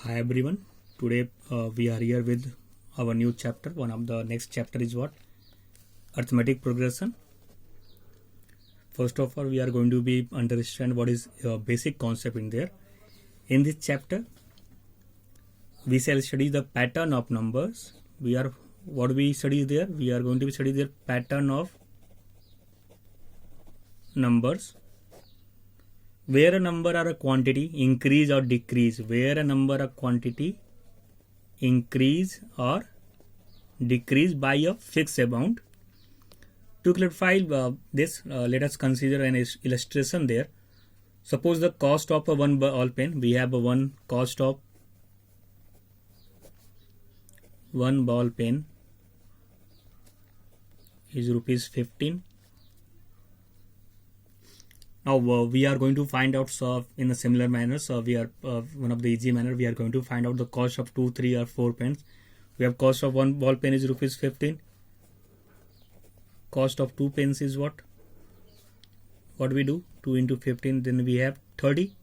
Hi everyone. Today we are here with our new chapter. One of the next chapter is what? Arithmetic progression. First of all, we are going to be understand what is basic concept in there. In this chapter, we shall study the pattern of numbers. What we study there? We are going to study the pattern of numbers. Where a number or a quantity increase or decrease. Where a number or quantity increase or decrease by a fixed amount. To clarify this, let us consider an illustration there. Suppose the cost of a one ball pen, we have a one cost of one ball pen is rupees 15. Now we are going to find out in a similar manner. So we are one of the easy manner. We are going to find out the cost of 2, 3 or 4 pens. We have cost of one ball pen is rupees 15. Cost of 2 pens is what? What we do? 2 into 15. Then we have 30.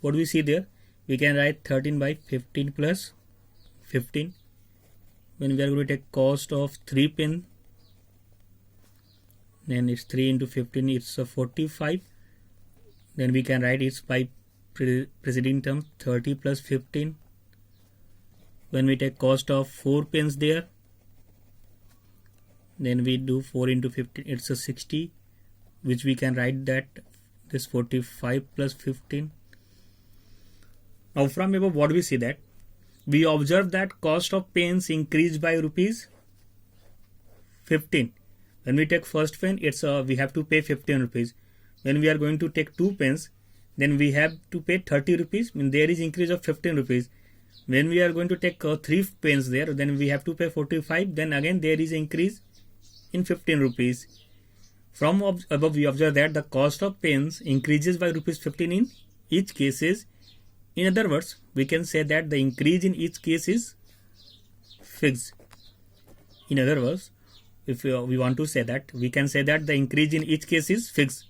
What do we see there? We can write 13 by 15 plus 15. When we are going to take cost of 3 pen, then it's 3 into 15. It's 45. Then we can write it by preceding term 30 plus 15. When we take cost of 4 pens there, then we do 4 into 15. It's a 60, which we can write that this 45 plus 15. Now from above, what we see that we observe that cost of pens increased by rupees 15. When we take first pen, it's we have to pay 15 rupees. When we are going to take 2 pens, then we have to pay 30 rupees. I mean, there is increase of 15 rupees. When we are going to take 3 pens there, then we have to pay 45. Then again there is increase in 15 rupees. From above we observe that the cost of pens increases by rupees 15 in each cases. In other words, we can say that the increase in each case is fixed. In other words, if we want to say that, we can say that the increase in each case is fixed.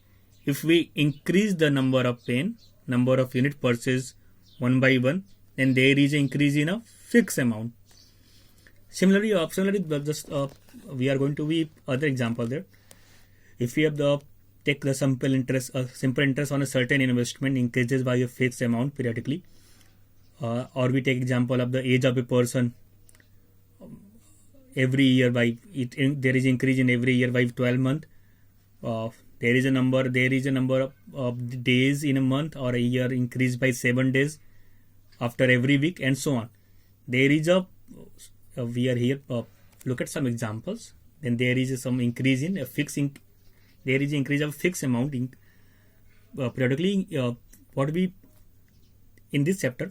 If we increase the number of pen, number of unit purchase one by one, then there is an increase in a fixed amount. Similarly, we are going to be other example there. If we have take the simple interest on a certain investment increases by a fixed amount periodically, or we take example of the age of a person. Every year there is increase in every year by 12 months. There is a number of days in a month or a year increased by 7 days after every week, and so on. There is we are here look at some examples. Then there is some increase in a fixing. There is increase of fixed amount in periodically. What we in this chapter,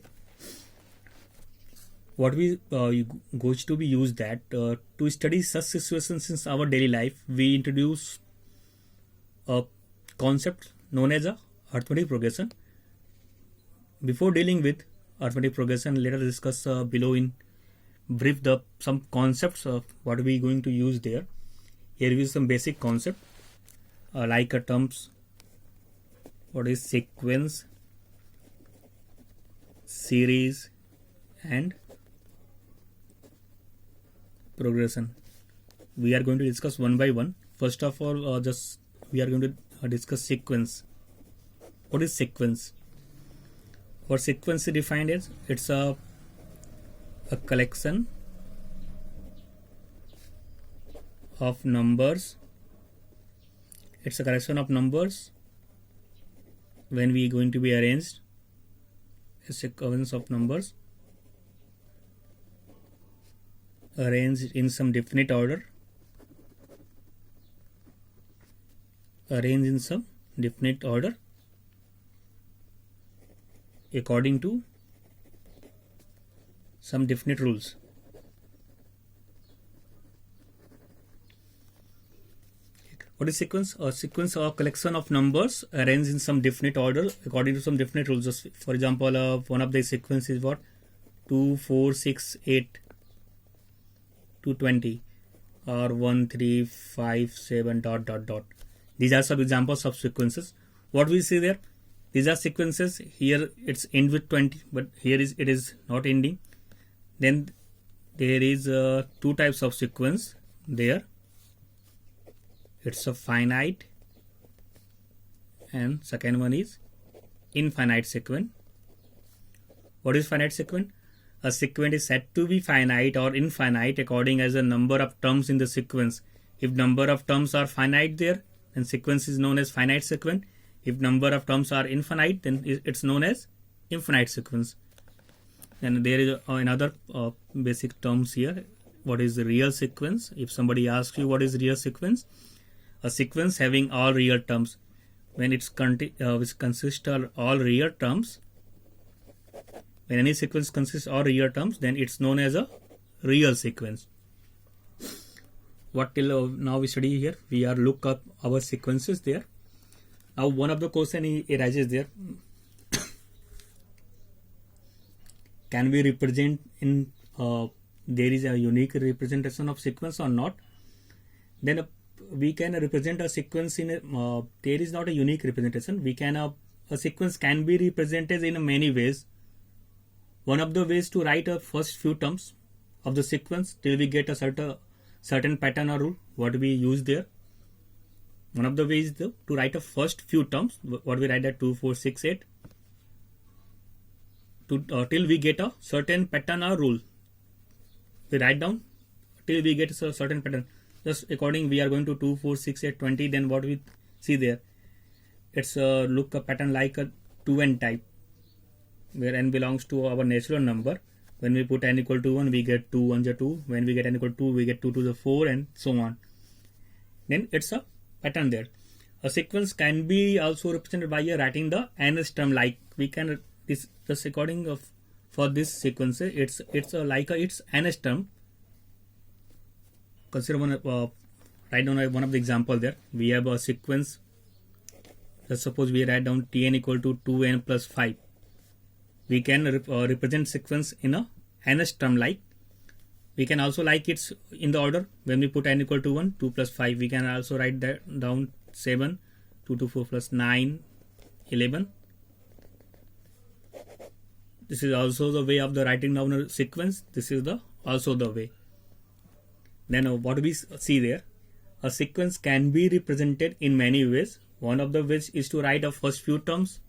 what we goes to be used that to study such situations in our daily life, we introduce a concept known as a arithmetic progression. Before dealing with arithmetic progression, let us discuss below in brief some concepts of what we going to use there. Here is some basic concept like terms. What is sequence, series, and progression. We are going to discuss one by one. First of all, we are going to discuss sequence. What is sequence? What sequence is defined as? It's a collection of numbers. It's a collection of numbers when we going to be arranged. A sequence of numbers arranged in some definite order. Arranged in some definite order according to some definite rules. What is sequence? A sequence or collection of numbers arranged in some definite order according to some definite rules. Just for example, one of the sequence is what? 2, 4, 6, 8 to 20, or 1, 3, 5, 7 ... These are some examples of sequences. What we see there? These are sequences. Here it's end with 20, but here it is not ending. Then there is two types of sequence there. It's a finite, and second one is infinite sequence. What is finite sequence? A sequence is said to be finite or infinite according as the number of terms in the sequence. If number of terms are finite there, then sequence is known as finite sequence. If number of terms are infinite, then it's known as infinite sequence. And there is another basic terms here. What is the real sequence? If somebody asks you what is real sequence, a sequence having all real terms. When it's which consists of all real terms, when any sequence consists of all real terms, then it's known as a real sequence. What till now we study here? We are look up our sequences there. Now one of the question arises there. Can we represent in there is a unique representation of sequence or not? Then we can represent a sequence in there is not a unique representation. We can a sequence can be represented in many ways. One of the ways to write a first few terms of the sequence till we get a certain pattern or rule. What we use there. One of the ways to write a first few terms. What we write at 2, 4, 6, 8. Till we get a certain pattern or rule. We write down till we get a certain pattern. Just according we are going to 2, 4, 6, 8, 20. Then what we see there? It's look a pattern like a 2n type, where n belongs to our natural number. When we put n equal to 1, we get 2 1s are 2. When we get n equal to 2, we get 2 to the 4 and so on. Then it's a pattern there. A sequence can be also represented by writing the nth term, like we can this just according of for this sequence it's like its nth term. Consider one write down one of the example there. We have a sequence. Let's suppose we write down tn equal to 2n plus 5. We can represent sequence in a nth term, like we can also like it's in the order. When we put n equal to 1, 2 plus 5, we can also write that down 7, 2 to 4 plus 9, 11. This is also the way of the writing down a sequence. This is also the way. Then what do we see there? A sequence can be represented in many ways. One of the ways is to write the first few terms.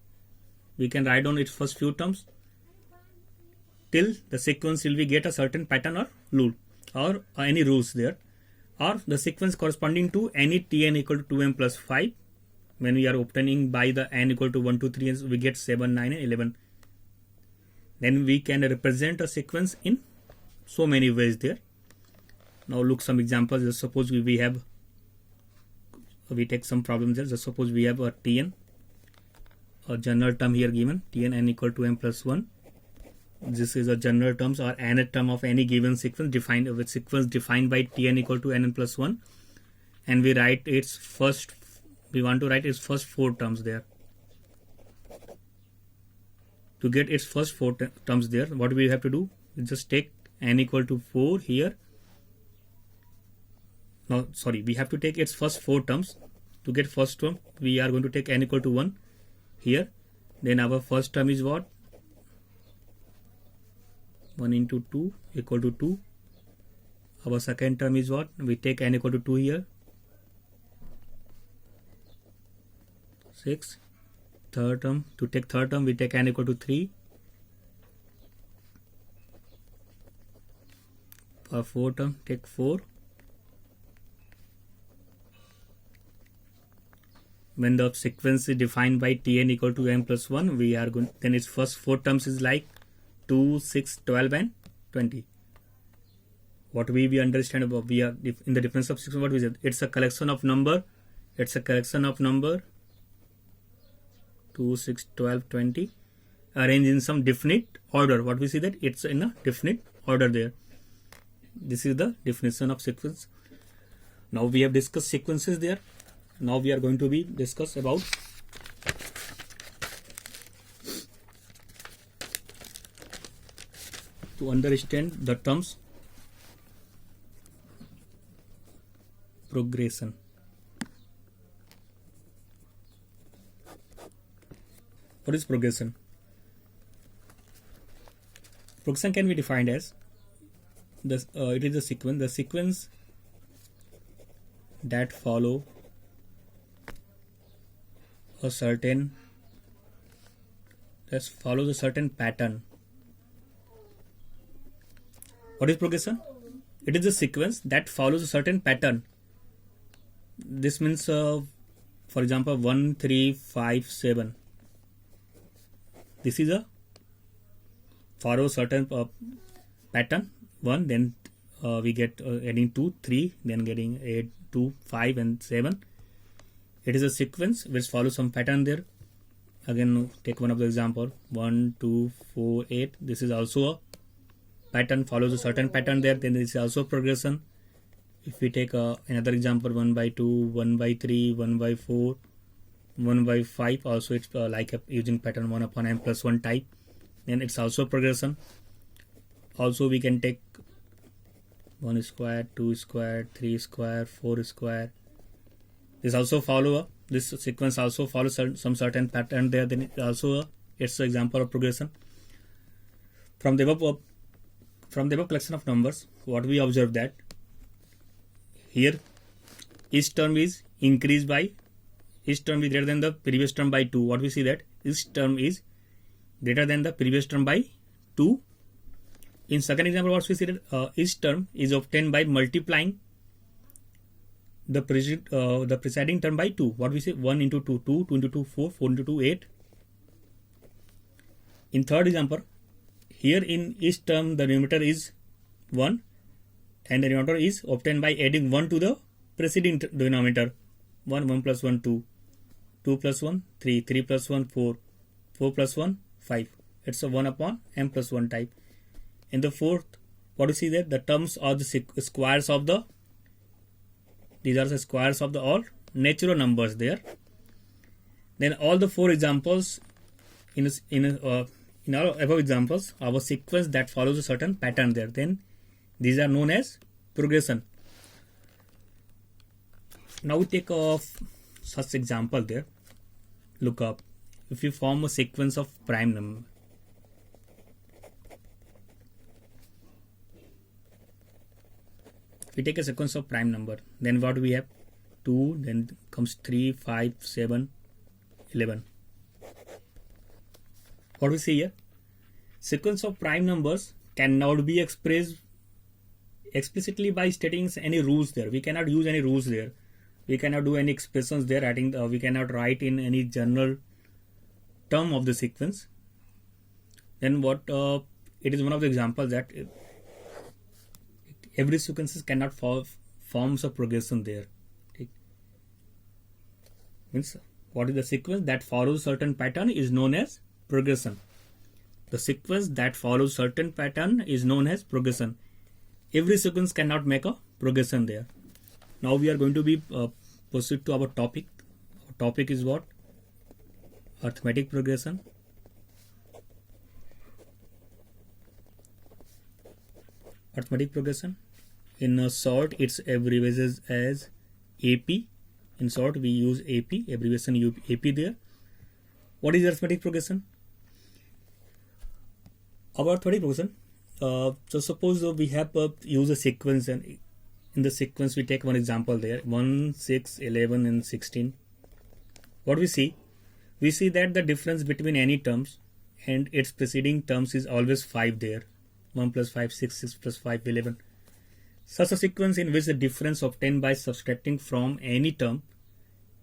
We can write down its first few terms till the sequence till we get a certain pattern or rule or any rules there, or the sequence corresponding to any tn equal to 2n plus 5. When we are obtaining by the n equal to 1, 2, 3, we get 7, 9 and 11. Then we can represent a sequence in so many ways there. Now look some examples. Just suppose we take some problems there. Just suppose we have a tn, a general term here given, tn n equal to n plus 1. This is a general terms or nth term of any given sequence defined with sequence defined by tn equal to n plus 1, and we write its first. We want to write its first 4 terms there. To get its first 4 terms there, what we have to do? We just take n equal to 4 here. No, sorry, we have to take its first 4 terms. To get first term, we are going to take n equal to 1 here. Then our first term is what? 1 into 2 equal to 2. Our second term is what? We take n equal to 2 here. 6. Third term, to take third term, we take n equal to 3. For fourth term, take 4. When the sequence is defined by tn equal to n plus 1, we are going, then its first 4 terms is like 2, 6, 12 and 20. What we understand about, we are in the difference of sequence, what is it? It's a collection of number. It's a collection of number 2, 6, 12, 20 arranged in some definite order. What we see that it's in a definite order there. This is the definition of sequence. Now we have discussed sequences there. Now we are going to be discuss about to understand the terms progression. What is progression? Progression can be defined as it is the sequence that follow a certain pattern. What is progression? It is a sequence that follows a certain pattern. This means, for example, 1, 3, 5, 7. This is a follow certain pattern. 1, then we get adding 2, 3, then getting 8, 2, 5, and 7. It is a sequence which follows some pattern there. Again, take one of the example, 1, 2, 4, 8. This is also a pattern, follows a certain pattern there. Then this is also progression. If we take another example, 1 by 2, 1 by 3, 1 by 4, 1 by 5, also it's like using pattern 1 upon n plus 1 type. Then it's also progression. Also we can take 1 square, 2 square, 3 square, 4 square. This also follow this sequence also follows some certain pattern there. Then it's an example of progression. From the above collection of numbers, what we observe that here each term is increased by, each term is greater than the previous term by 2. What we see that each term is greater than the previous term by 2. In second example, what we see that each term is obtained by multiplying the preceding term by 2. What we say, 1 into 2, 2, 2 into 2, 4, 4 into 2, 8. In third example, here in each term the numerator is 1 and the denominator is obtained by adding 1 to the preceding denominator. 1, 1 plus 1, 2, 2 plus 1, 3, 3 plus 1, 4, 4 plus 1, 5. It's a 1 upon m plus 1 type. In the fourth, what you see that the terms are the squares of the, these are the squares of the all natural numbers there. Then all the 4 examples in our above examples, our sequence that follows a certain pattern there. Then these are known as progression. Now we take such example there. Look up. If you form a sequence of prime number, we take a sequence of prime number, then what we have? 2, then comes 3, 5, 7, 11. What we see here? Sequence of prime numbers cannot be expressed explicitly by stating any rules there. We cannot use any rules there. We cannot do any expressions there. We cannot write in any general term of the sequence. Then what? It is one of the examples that every sequences cannot forms a progression there. Okay. Means what is the sequence that follows certain pattern is known as progression. The sequence that follows certain pattern is known as progression. Every sequence cannot make a progression there. Now we are going to be proceed to our topic. Our topic is what? Arithmetic progression. Arithmetic progression. In short, it's abbreviated as AP. In short, we use AP, abbreviation AP there. What is arithmetic progression? Our arithmetic progression. So suppose we have use a sequence, and in the sequence we take one example there, 1, 6, 11 and 16. What we see? We see that the difference between any terms and its preceding terms is always 5 there. 1 plus 5, 6, 6 plus 5, 11. Such a sequence in which the difference obtained by subtracting from any term,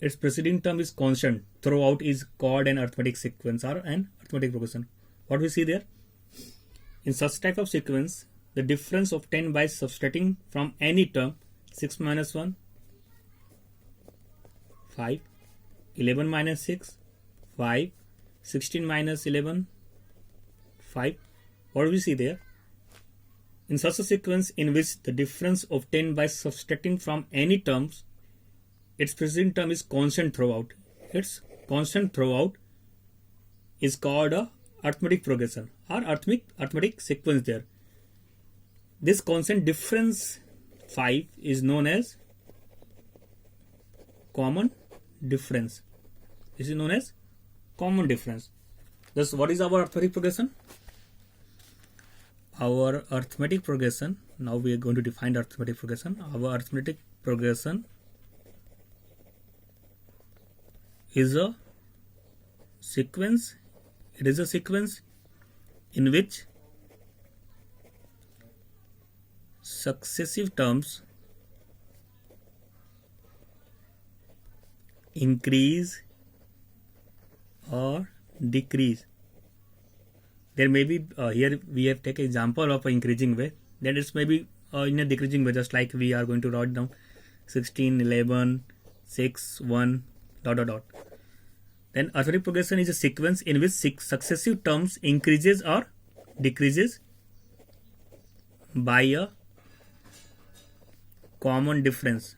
its preceding term is constant throughout is called an arithmetic sequence or an arithmetic progression. What we see there? In such type of sequence, the difference obtained by subtracting from any term, 6 minus 1, 5, 11 minus 6, 5, 16 minus 11, 5. What do we see there? In such a sequence in which the difference obtained by subtracting from any terms, its preceding term is constant throughout. Its constant throughout is called a arithmetic progression or arithmetic sequence there. This constant difference 5 is known as common difference. This is known as common difference. Thus, what is our arithmetic progression? Our arithmetic progression, now we are going to define arithmetic progression. Our arithmetic progression is a sequence. It is a sequence in which successive terms increase or decrease. There may be here we have taken example of an increasing way, then it's maybe in a decreasing way, just like we are going to write down 16, 11, 6, 1, ... Then arithmetic progression is a sequence in which successive terms increases or decreases by a common difference.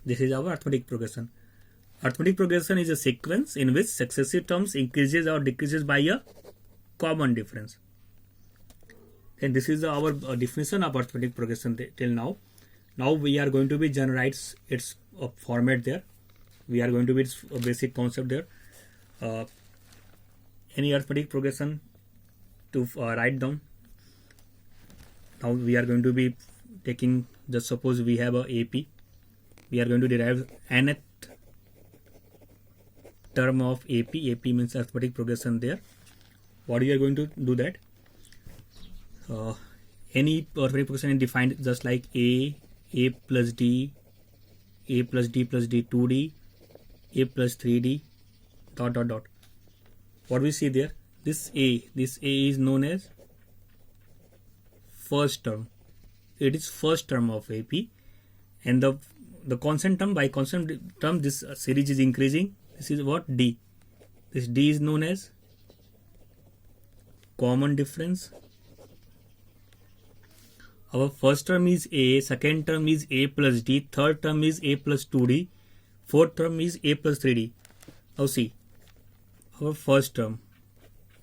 This is our arithmetic progression. Arithmetic progression is a sequence in which successive terms increases or decreases by a common difference. And this is our definition of arithmetic progression till now. Now we are going to be generate its format there. We are going to be its basic concept there. Any arithmetic progression to write down. Now we are going to be taking, just suppose we have a AP. We are going to derive nth term of AP. AP means arithmetic progression there. What we are going to do that? Any arithmetic progression is defined just like A plus D, A plus D plus D 2D, A plus 3D, ... What we see there? This A is known as first term. It is first term of AP, and the constant term, by constant term this series is increasing. This is what? D. This D is known as common difference. Our first term is A, second term is A plus D, third term is A plus 2D, fourth term is A plus 3D. Now see, our first term.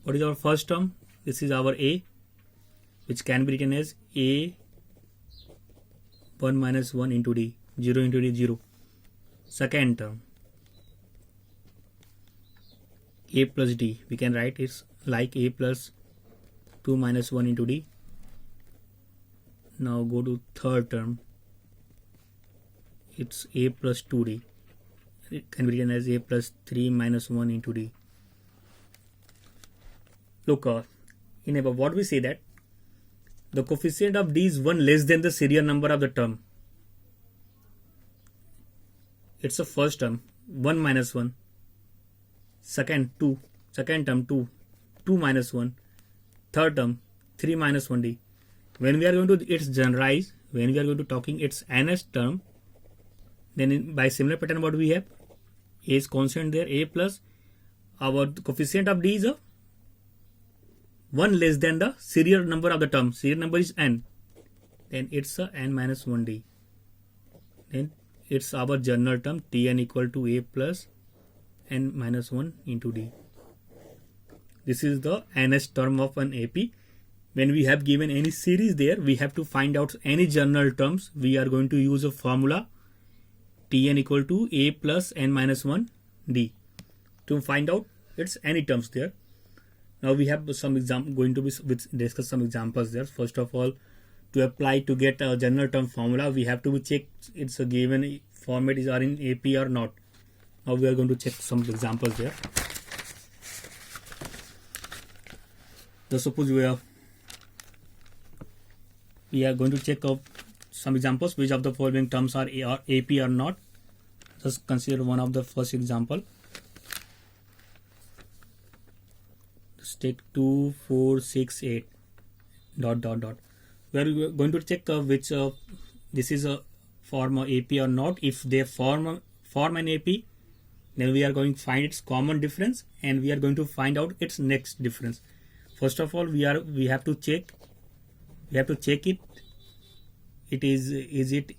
What is our first term? This is our A, which can be written as A 1 minus 1 into D, 0 into D, 0. Second term, A plus D, we can write it like A plus 2 minus 1 into D. Now go to third term, it's A plus 2D. It can be written as A plus 3 minus 1 into D. Look, in above what we say that the coefficient of D is 1 less than the serial number of the term. It's a first term, 1 minus 1. Second term 2 minus 1. Third term 3 minus 1D. When we are going to its generalize, when we are going to talking its nth term, then by similar pattern what we have? A is constant there, A plus our coefficient of D is a 1 less than the serial number of the term. Serial number is n. Then it's a n minus 1D. Then it's our general term Tn equal to A plus n minus 1 into D. This is the nth term of an AP. When we have given any series there, we have to find out any general terms. We are going to use a formula Tn equal to A plus n minus 1 D to find out its any terms there. Now we have some going to be discuss some examples there. First of all, to apply to get a general term formula, we have to check it's a given format is in AP or not. Now we are going to check some examples there. Just suppose we are going to check out some examples which of the following terms are AP or not. Just consider one of the first example. Just take 2, 4, 6, 8 ... We are going to check which this is a form of AP or not. If they form an AP, then we are going to find its common difference and we are going to find out its next difference. First of all, we have to check it. Is it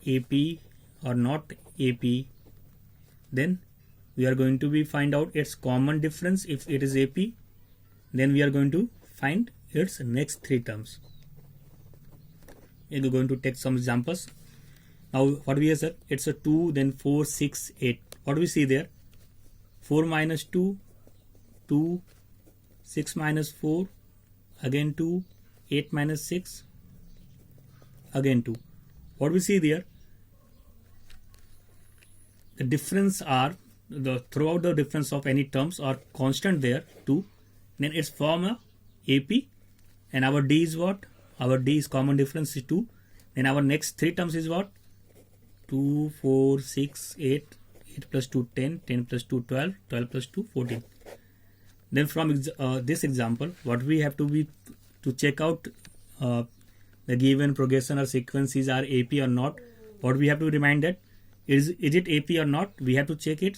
AP or not AP? Then we are going to find out its common difference. If it is AP, then we are going to find its next three terms. We are going to take some examples. Now what we have said, it's a 2, then 4, 6, 8. What do we see there? 4 minus 2, 2, 6 minus 4, again 2, 8 minus 6, again 2. What we see there? The difference are, throughout the difference of any terms are constant there, 2. Then it's form a AP, and our D is what? Our D is common difference is 2. Then our next 3 terms is what? 2, 4, 6, 8, 8 plus 2, 10, 10 plus 2, 12, 12 plus 2, 14. Then from this example, what we have to be to check out the given progression or sequences are AP or not. What we have to remind that is it AP or not? We have to check it.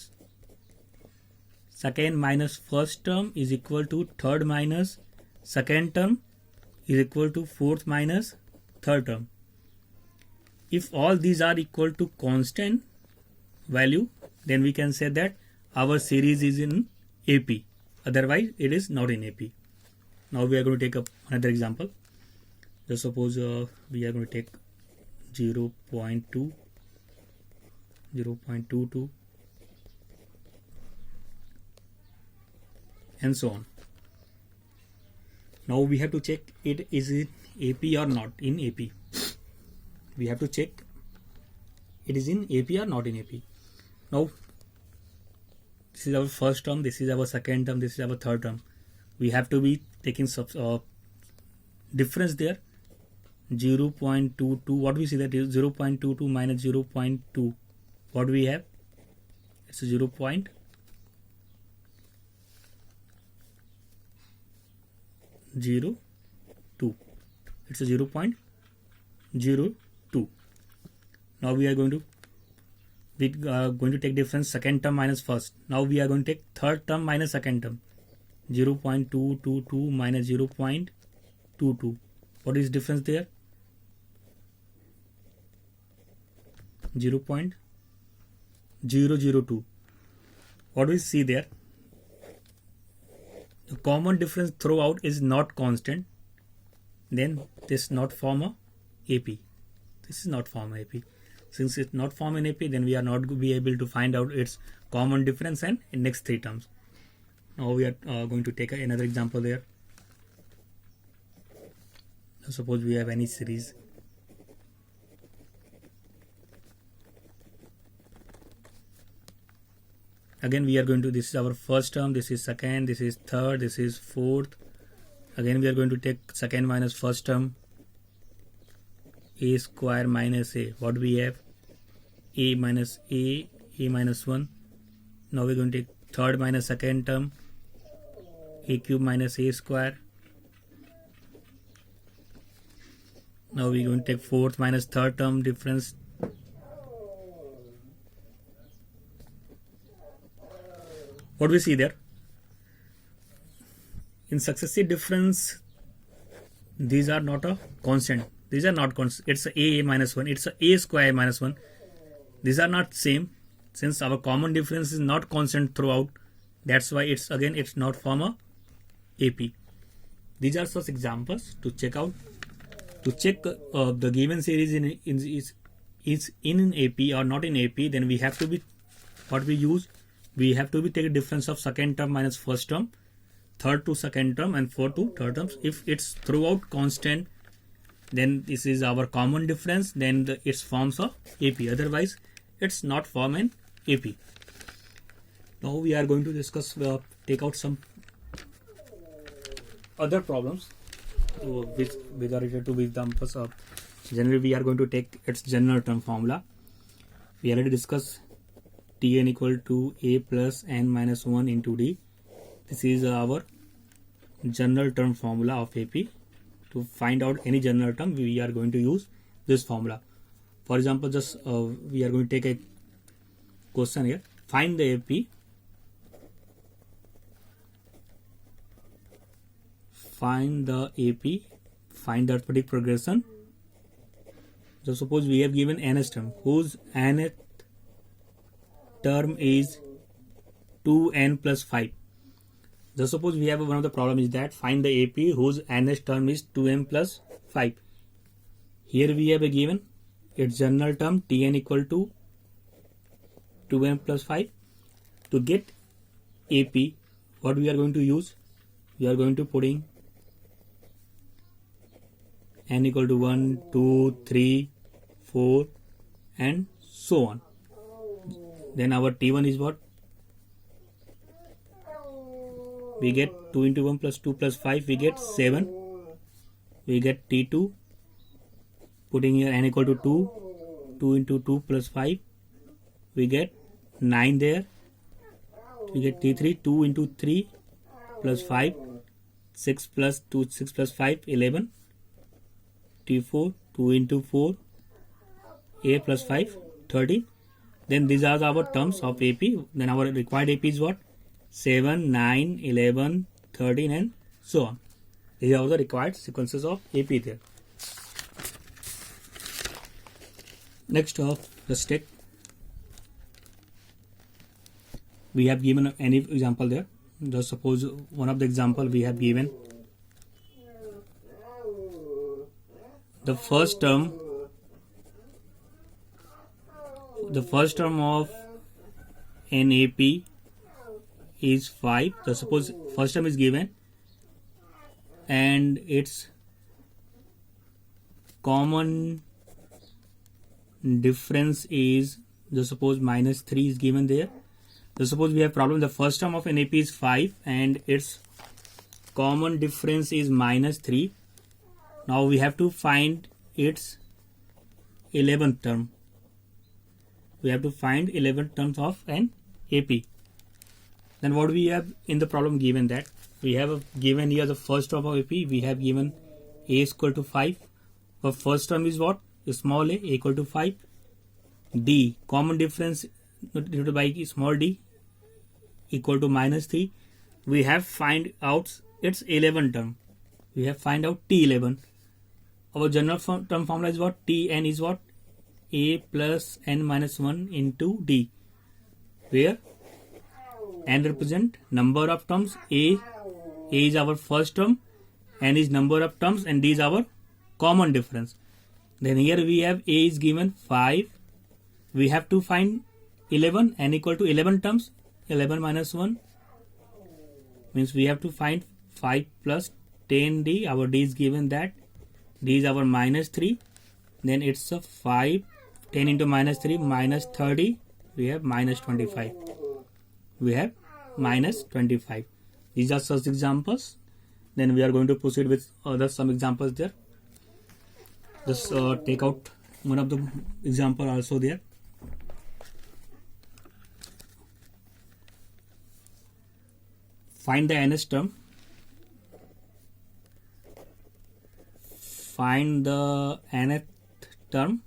Second minus first term is equal to third minus second term is equal to fourth minus third term. If all these are equal to constant value, then we can say that our series is in AP. Otherwise, it is not in AP. Now we are going to take up another example. Just suppose we are going to take 0.2, 0.22, and so on. Now we have to check it is in AP or not in AP. We have to check it is in AP or not in AP. Now this is our first term, this is our second term, this is our third term. We have to be taking difference there. 0.22. What we see that is 0.22 minus 0.2. What do we have? It's 0.02. It's a 0.02. Now we are going to take difference second term minus first. Now we are going to take third term minus second term. 0.222 minus 0.22. What is difference there? 0.002. What do we see there? The common difference throughout is not constant. Then this not form a AP. This is not form a AP. Since it's not form an AP, then we are not be able to find out its common difference and in next 3 terms. Now we are going to take another example there. Suppose we have any series. Again we are going to, this is our first term, this is second, this is third, this is fourth. Again we are going to take second minus first term. A square minus A. What do we have? A minus A minus 1. Now we are going to take third minus second term. A cube minus A square. Now we are going to take fourth minus third term difference. What do we see there? In successive difference, these are not a constant. These are not constant. It's a minus 1. It's a square minus 1. These are not same. Since our common difference is not constant throughout, that's why it's not form a AP. These are such examples to check out. To check the given series is in AP or not in AP, then we have to be what we use. We have to be take a difference of second term minus first term, third to second term, and fourth to third terms. If it's throughout constant, then this is our common difference. Then it's forms of AP. Otherwise, it's not form an AP. Now we are going to discuss take out some other problems which are related to examples of. Generally, we are going to take its general term formula. We already discussed Tn equal to A plus n minus 1 into D. This is our general term formula of AP. To find out any general term, we are going to use this formula. For example, just we are going to take a question here. Find the AP. Find the AP. Find the arithmetic progression. So suppose we have given nth term, whose nth term is 2n plus 5. Just suppose we have one of the problem is that find the AP whose nth term is 2n plus 5. Here we have a given its general term Tn equal to 2n plus 5. To get AP, what we are going to use? We are going to putting n equal to 1, 2, 3, 4 and so on. Then our T1 is what? We get 2 into 1 plus 2 plus 5, we get 7. We get T2, putting here n equal to 2, 2 into 2 plus 5, we get 9 there. We get T3, 2 into 3 plus 5, 6 plus 2, 6 plus 5, 11. T4, 2 into 4, A plus 5, 13. Then these are our terms of AP. Then our required AP is what? 7, 9, 11, 13 and so on. These are the required sequences of AP there. Next let's take. We have given any example there. Just suppose one of the example we have given. The first term of an AP is 5. So suppose first term is given and its common difference is, just suppose minus 3 is given there. So suppose we have problem, the first term of an AP is 5 and its common difference is minus 3. Now we have to find its 11th term. We have to find 11 terms of an AP. Then what we have in the problem given that we have given here the first term of AP. We have given A is equal to 5. Our first term is what? Small a equal to 5. D, common difference divided by small d equal to minus 3. We have find out its 11th term. We have find out T11. Our general term formula is what? Tn is what? A plus n minus 1 into d, where n represent number of terms. A is our first term, n is number of terms and d is our common difference. Then here we have A is given 5. We have to find 11, n equal to 11 terms. 11 minus 1 means we have to find 5 plus 10d. Our d is given that. D is our minus 3. Then it's a 5. 10 into minus 3 minus 30. We have minus 25. We have minus 25. These are such examples. Then we are going to proceed with some examples there. Just take out one of the example also there. Find the nth term. Find the nth term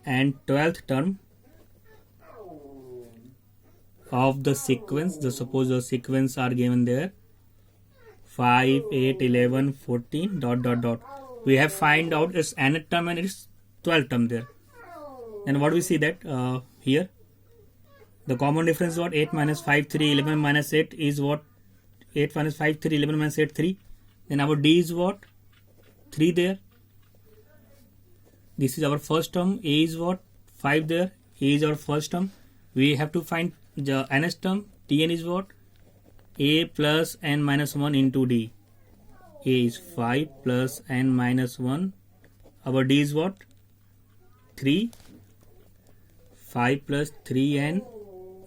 and 12th term of the sequence. Just suppose the sequence are given there 5, 8, 11, 14 dot dot dot. We have find out its nth term and its 12th term there. And what we see that here the common difference is what? 8 minus 5, 3, 11 minus 8 is what? 8 minus 5, 3, 11 minus 8, 3. Then our d is what? 3 there. This is our first term. A is what? 5 there. A is our first term. We have to find the nth term. Tn is what? A plus n minus 1 into d. A is 5 plus n minus 1. Our d is what? 3. 5 plus 3n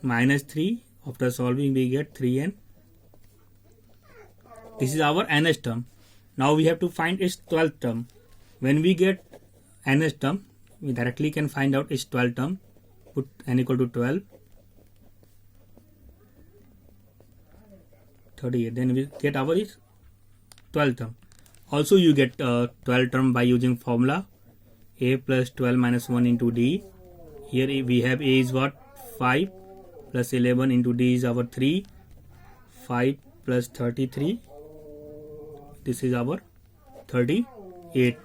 minus 3. After solving we get 3n. This is our nth term. Now we have to find its 12th term. When we get nth term, we directly can find out its 12th term. Put n equal to 12. 38. Then we get our 12th term. Also you get 12th term by using formula A plus 12 minus 1 into d. Here we have A is what? 5 plus 11 into d is our 3. 5 plus 33. This is our 38.